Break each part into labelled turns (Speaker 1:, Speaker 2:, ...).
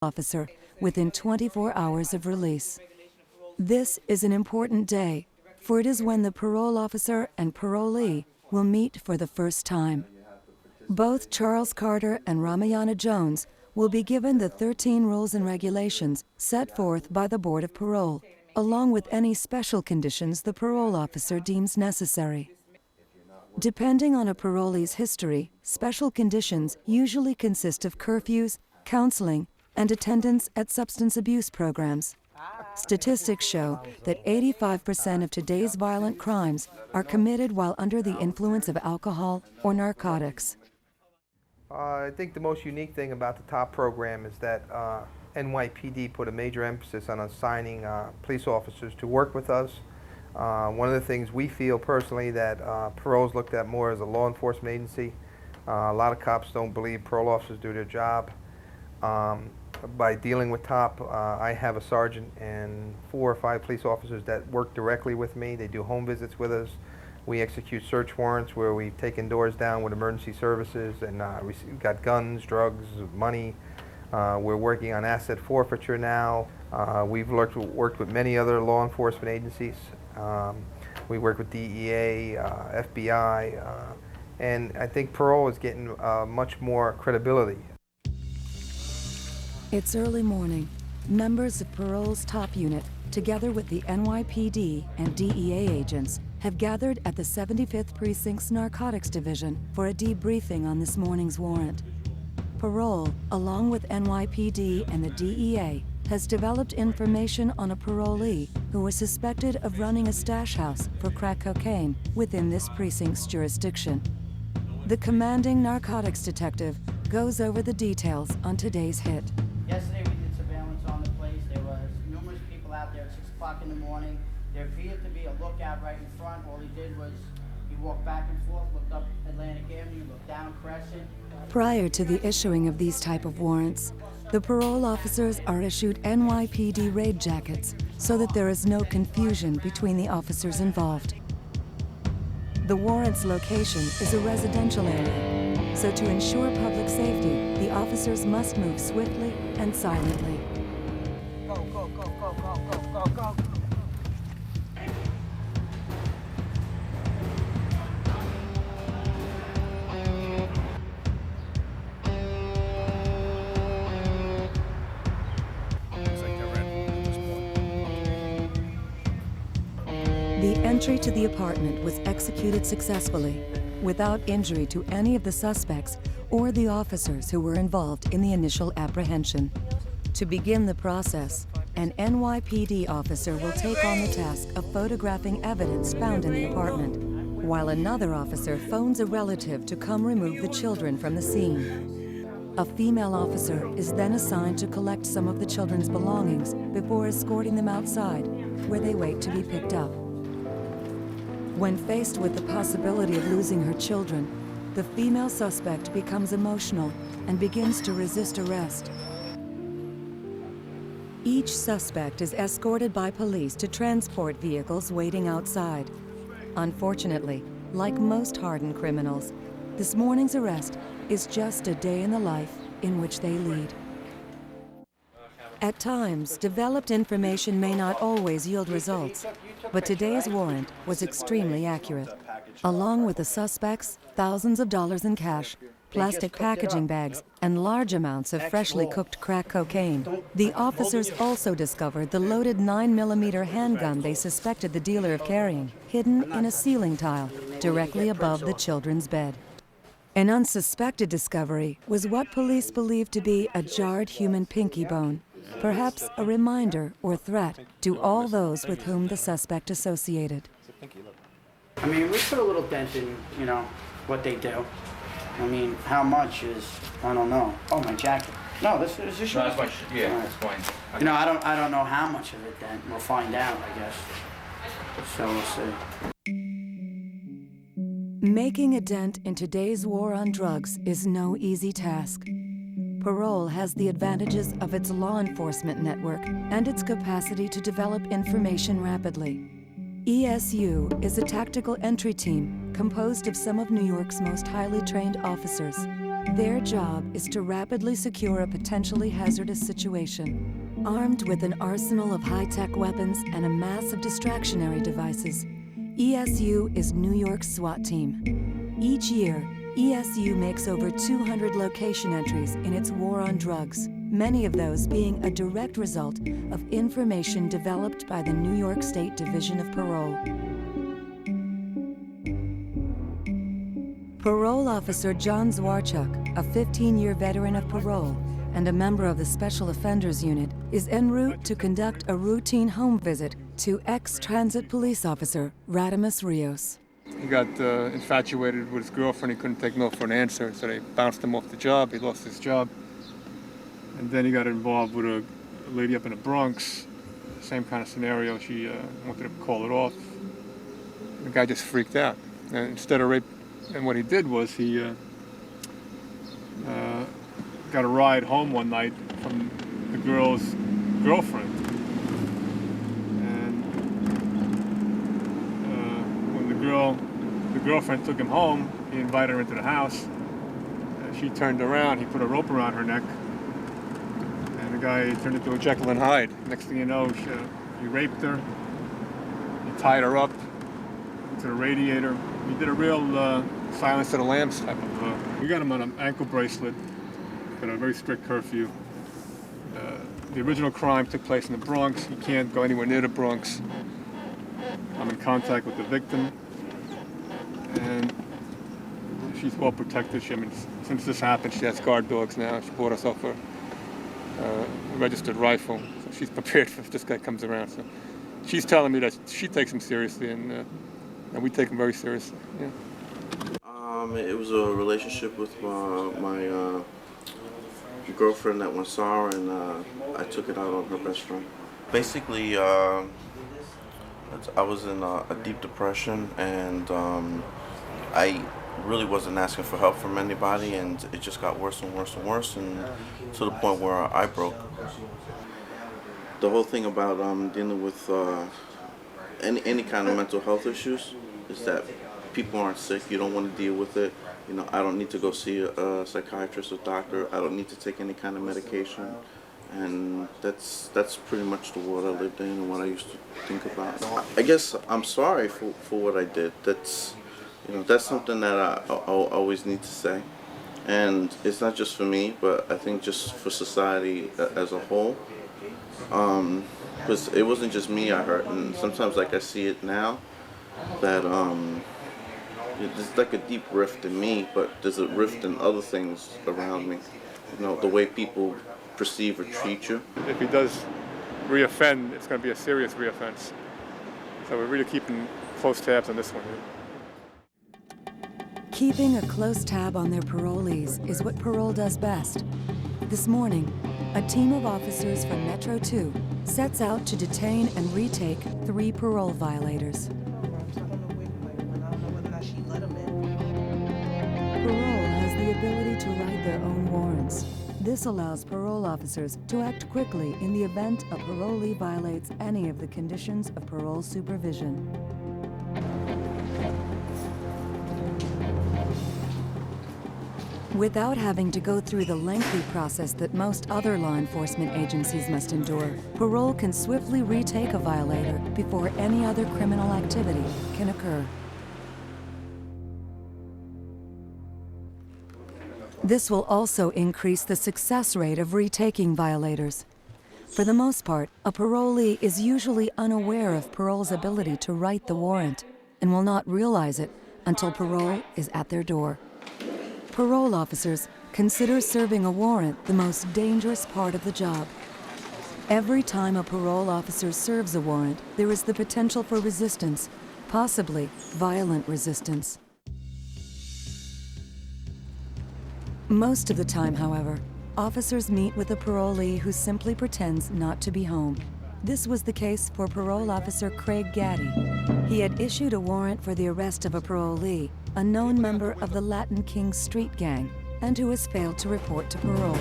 Speaker 1: officer within 24 hours of release. This is an important day, for it is when the parole officer and parolee will meet for the first time. Both Charles Carter and Ramayana Jones will be given the 13 rules and regulations set forth by the Board of Parole, along with any special conditions the parole officer deems necessary. Depending on a parolee's history, special conditions usually consist of curfews, counseling, and attendance at substance abuse programs. Statistics show that 85% of today's violent crimes are committed while under the influence of alcohol or narcotics.
Speaker 2: I think the most unique thing about the TOP program is that NYPD put a major emphasis on assigning police officers to work with us. One of the things we feel personally that parole is looked at more as a law enforcement agency. A lot of cops don't believe parole officers do their job. By dealing with TOP, I have a sergeant and 4 or 5 police officers that work directly with me. They do home visits with us. We execute search warrants where we've taken doors down with emergency services, and we've got guns, drugs, money. We're working on asset forfeiture now. We've worked with many other law enforcement agencies. We work with DEA, FBI, and I think parole is getting much more credibility.
Speaker 1: It's early morning. Members of Parole's top unit, together with the NYPD and DEA agents, have gathered at the 75th Precinct's Narcotics Division for a debriefing on this morning's warrant. Parole, along with NYPD and the DEA, has developed information on a parolee who was suspected of running a stash house for crack cocaine within this precinct's jurisdiction. The commanding narcotics detective goes over the details on today's hit.
Speaker 3: Yesterday we did surveillance on the place. There was numerous people out there at 6 o'clock in the morning. There appeared to be a lookout right in front. All he did was he walked back and forth, looked up Atlantic Avenue, looked down Crescent.
Speaker 1: Prior to the issuing of these type of warrants, the parole officers are issued NYPD raid jackets so that there is no confusion between the officers involved. The warrant's location is a residential area, so to ensure public safety, the officers must move swiftly and silently.
Speaker 3: Go, go, go, go, go, go, go, go.
Speaker 1: The entry to the apartment was executed successfully, without injury to any of the suspects or the officers who were involved in the initial apprehension. To begin the process, an NYPD officer will take on the task of photographing evidence found in the apartment, while another officer phones a relative to come remove the children from the scene. A female officer is then assigned to collect some of the children's belongings before escorting them outside, where they wait to be picked up. When faced with the possibility of losing her children, the female suspect becomes emotional and begins to resist arrest. Each suspect is escorted by police to transport vehicles waiting outside. Unfortunately, like most hardened criminals, this morning's arrest is just a day in the life in which they lead. At times, developed information may not always yield results, but today's warrant was extremely accurate. Along with the suspects, thousands of dollars in cash, plastic packaging bags, and large amounts of freshly cooked crack cocaine, the officers also discovered the loaded 9mm handgun they suspected the dealer of carrying, hidden in a ceiling tile directly above the children's bed. An unsuspected discovery was what police believed to be a jarred human pinky bone, perhaps a reminder or threat to all those with whom the suspect associated.
Speaker 3: I mean, we put a little dent in, what they do. I mean, how much is, I don't know. Oh, my jacket. No, this is your shirt.
Speaker 4: No, that's yeah, that's fine.
Speaker 3: I don't know how much of it then. We'll find out, I guess. So we'll see.
Speaker 1: Making a dent in today's war on drugs is no easy task. Parole has the advantages of its law enforcement network and its capacity to develop information rapidly. ESU is a tactical entry team composed of some of New York's most highly trained officers. Their job is to rapidly secure a potentially hazardous situation. Armed with an arsenal of high-tech weapons and a mass of distractionary devices, ESU is New York's SWAT team. Each year, ESU makes over 200 location entries in its war on drugs, many of those being a direct result of information developed by the New York State Division of Parole. Parole officer John Zwarchuk, a 15-year veteran of parole and a member of the Special Offenders Unit, is en route to conduct a routine home visit to ex-transit police officer Radamus Rios.
Speaker 4: He got infatuated with his girlfriend. He couldn't take no for an answer, so they bounced him off the job. He lost his job. And then he got involved with a lady up in the Bronx. Same kind of scenario. She wanted to call it off. The guy just freaked out. And instead of rape, and what he did was he got a ride home one night from the girl's girlfriend. And when the girlfriend took him home, he invited her into the house. She turned around, he put a rope around her neck, and the guy turned into a Jekyll and Hyde. Next thing you know, he raped her, he tied her up to the radiator. He did a real Silence of the Lambs type of... we got him on an ankle bracelet, got a very strict curfew. The original crime took place in the Bronx. He can't go anywhere near the Bronx. I'm in contact with the victim, and she's well protected. Since this happened, she has guard dogs now. She bought herself a registered rifle, so she's prepared for if this guy comes around. So she's telling me that she takes him seriously, and we take him very seriously. Yeah.
Speaker 5: It was a relationship with my girlfriend that went sour, and I took it out on her best friend. Basically, I was in a deep depression, and I really wasn't asking for help from anybody, and it just got worse and worse and worse, and to the point where I broke. The whole thing about dealing with any kind of mental health issues is that people aren't sick. You don't want to deal with it. You know, I don't need to go see a psychiatrist or doctor. I don't need to take any kind of medication. And that's pretty much the world I lived in and what I used to think about. I guess I'm sorry for what I did. That's something that I always need to say. And it's not just for me, but I think just for society as a whole. Because it wasn't just me I hurt, and sometimes like I see it now, that there's like a deep rift in me, but there's a rift in other things around me. You know, the way people perceive or treat you.
Speaker 4: If he does reoffend, it's going to be a serious reoffense. So we're really keeping close tabs on this one.
Speaker 1: Keeping a close tab on their parolees is what Parole does best. This morning, a team of officers from Metro 2 sets out to detain and retake 3 parole violators. Parole has the ability to write their own warrants. This allows parole officers to act quickly in the event a parolee violates any of the conditions of parole supervision. Without having to go through the lengthy process that most other law enforcement agencies must endure, Parole can swiftly retake a violator before any other criminal activity can occur. This will also increase the success rate of retaking violators. For the most part, a parolee is usually unaware of Parole's ability to write the warrant and will not realize it until Parole is at their door. Parole officers consider serving a warrant the most dangerous part of the job. Every time a parole officer serves a warrant, there is the potential for resistance, possibly violent resistance. Most of the time, however, officers meet with a parolee who simply pretends not to be home. This was the case for parole officer Craig Gaddy. He had issued a warrant for the arrest of a parolee, a known member of the Latin King street gang, and who has failed to report to parole.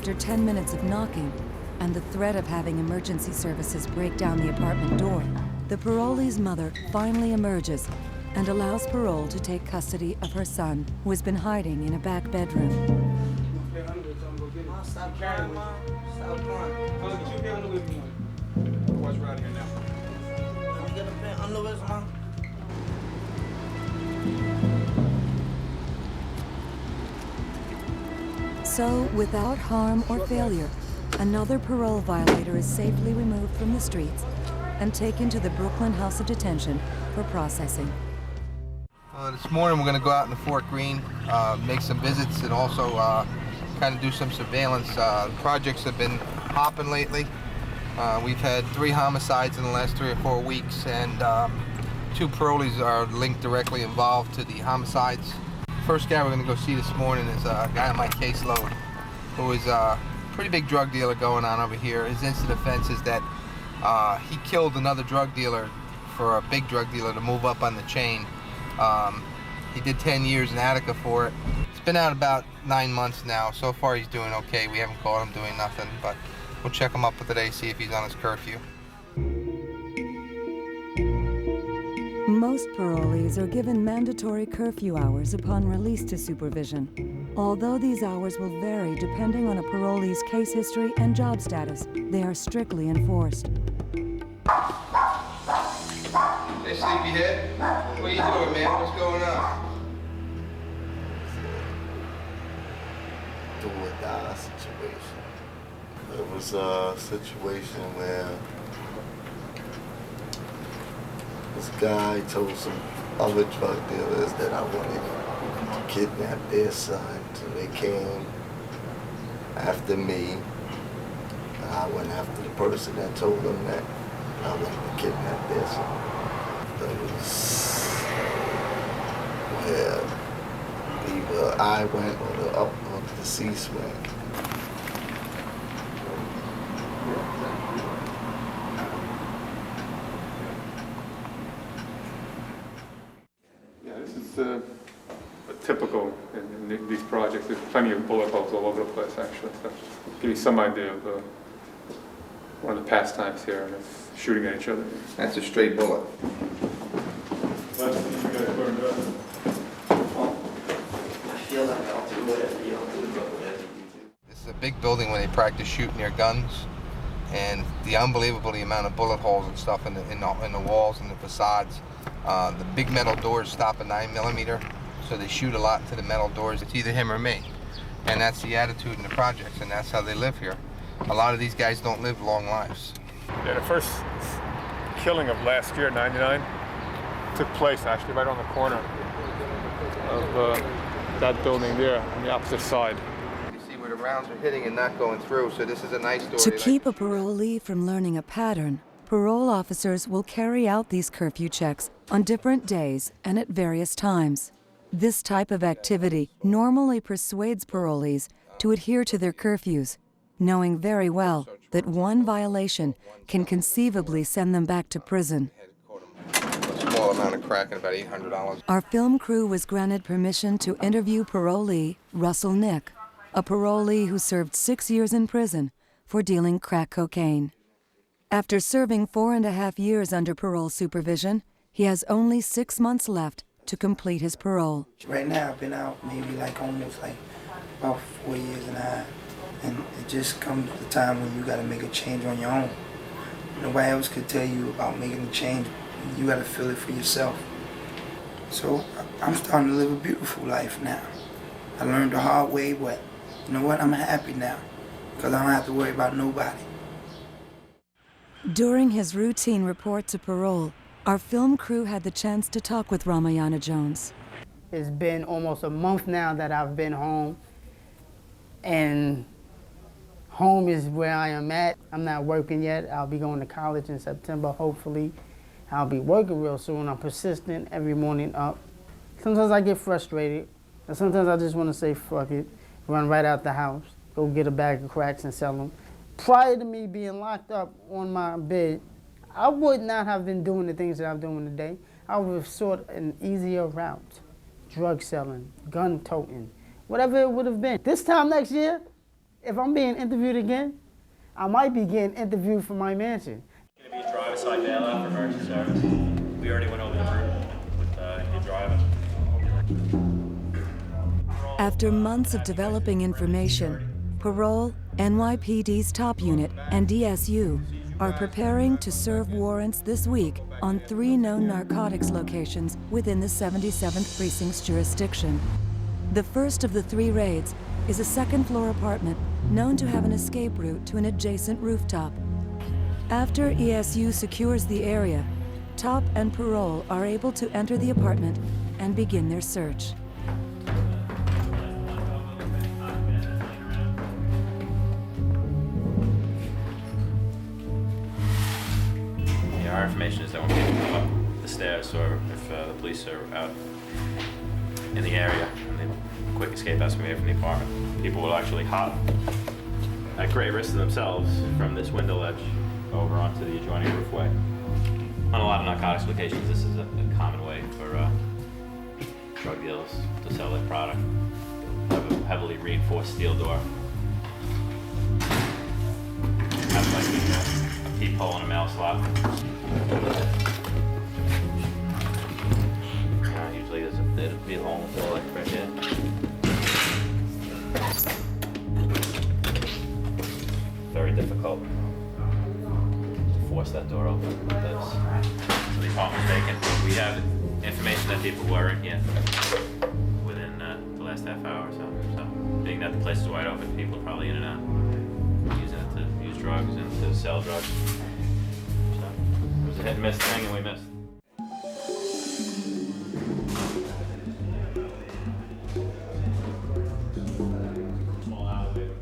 Speaker 1: After 10 minutes of knocking and the threat of having emergency services break down the apartment door, the parolee's mother finally emerges and allows Parole to take custody of her son, who has been hiding in a back bedroom.
Speaker 3: Stop crying, Mom. Stop crying.
Speaker 4: Watch right here now.
Speaker 3: Get a pen underwear, Mom.
Speaker 1: So, without harm or failure, another parole violator is safely removed from the streets and taken to the Brooklyn House of Detention for processing.
Speaker 2: This morning we're going to go out in the Fort Greene, make some visits, and also kind of do some surveillance. Projects have been hopping lately. We've had 3 homicides in the last 3 or 4 weeks, and 2 parolees are linked directly involved to the homicides. First guy we're going to go see this morning is a guy on my caseload who is a pretty big drug dealer going on over here. His instant offense is that he killed another drug dealer for a big drug dealer to move up on the chain. He did 10 years in Attica for it. It's been out about 9 months now. So far he's doing okay. We haven't caught him doing nothing, but we'll check him up today, see if he's on his curfew.
Speaker 1: Most parolees are given mandatory curfew hours upon release to supervision. Although these hours will vary depending on a parolee's case history and job status, they are strictly enforced.
Speaker 2: Hey, sleepyhead. What are you doing, man? What's going on?
Speaker 6: Do or die situation. It was a situation where this guy told some other drug dealers that I wanted to kidnap their son, so they came after me. I went after the person that told them that I wanted to kidnap their son. It was where either I went or the deceased went.
Speaker 4: Yeah, this is a typical in these projects. There's plenty of bullet holes all over the place, actually. So give you some idea of one of the pastimes here, and it's shooting at each other.
Speaker 2: That's a straight bullet.
Speaker 4: Let's see you guys burned up.
Speaker 6: I feel like I'll do whatever y'all do, but whatever you do.
Speaker 2: This is a big building where they practice shooting their guns, and the unbelievable amount of bullet holes and stuff in the walls and the facades. The big metal doors stop at 9mm, so they shoot a lot to the metal doors. It's either him or me, and that's the attitude in the projects, and that's how they live here. A lot of these guys don't live long lives.
Speaker 4: Yeah, the first killing of last year, '99, took place actually right on the corner of that building there on the opposite side.
Speaker 2: You see where the rounds are hitting and not going through, so this is a nice door.
Speaker 1: To keep a parolee from learning a pattern, parole officers will carry out these curfew checks on different days and at various times. This type of activity normally persuades parolees to adhere to their curfews, knowing very well that one violation can conceivably send them back to prison.
Speaker 2: A small amount of crack and about $800.
Speaker 1: Our film crew was granted permission to interview parolee Russell Nick, a parolee who served 6 years in prison for dealing crack cocaine. After serving 4.5 years under parole supervision, he has only 6 months left to complete his parole.
Speaker 7: Right now, I've been out maybe almost about 4 years and a half. And it just comes to the time when you gotta make a change on your own. Nobody else could tell you about making a change. You gotta feel it for yourself. So I'm starting to live a beautiful life now. I learned the hard way, but you know what? I'm happy now because I don't have to worry about nobody.
Speaker 1: During his routine report to parole, our film crew had the chance to talk with Ramayana Jones.
Speaker 3: It's been almost a month now that I've been home, and home is where I am at. I'm not working yet. I'll be going to college in September, hopefully. I'll be working real soon. I'm persistent every morning up. Sometimes I get frustrated, and sometimes I just want to say, fuck it, run right out the house, go get a bag of cracks and sell them. Prior to me being locked up on my bed, I would not have been doing the things that I'm doing today. I would have sought an easier route. Drug selling, gun toting, whatever it would have been. This time next year,
Speaker 8: If I'm being interviewed again, I might be getting interviewed for my mansion.
Speaker 9: It's going to be a drive-side bailout for emergency service. We already went over the route with your driver.
Speaker 1: After months of developing information, Parole, NYPD's top unit, and DSU are preparing to serve warrants this week on 3 known narcotics locations within the 77th Precinct's jurisdiction. The first of the 3 raids is a second-floor apartment known to have an escape route to an adjacent rooftop. After ESU secures the area, Top and Parole are able to enter the apartment and begin their search.
Speaker 9: Our information is that when people come up the stairs or if the police are out in the area and the quick escape has to be made from the apartment, people will actually hop at great risk to themselves from this window ledge over onto the adjoining roofway. On a lot of narcotics locations, this is a common way for drug dealers to sell their product. Have a heavily reinforced steel door. Have like a peephole and a mail slot. Usually there'll be a hole like right here. Very difficult to force that door open with this. So the apartment's vacant. We have information that people were in here within the last half hour or so. So being that the place is wide open, people are probably in and out, using it to use drugs and to sell drugs. So it was a hit and miss thing, and we missed.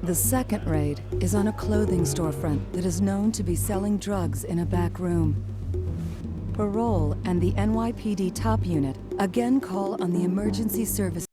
Speaker 1: The second raid is on a clothing storefront that is known to be selling drugs in a back room. Parole and the NYPD top unit again call on the emergency service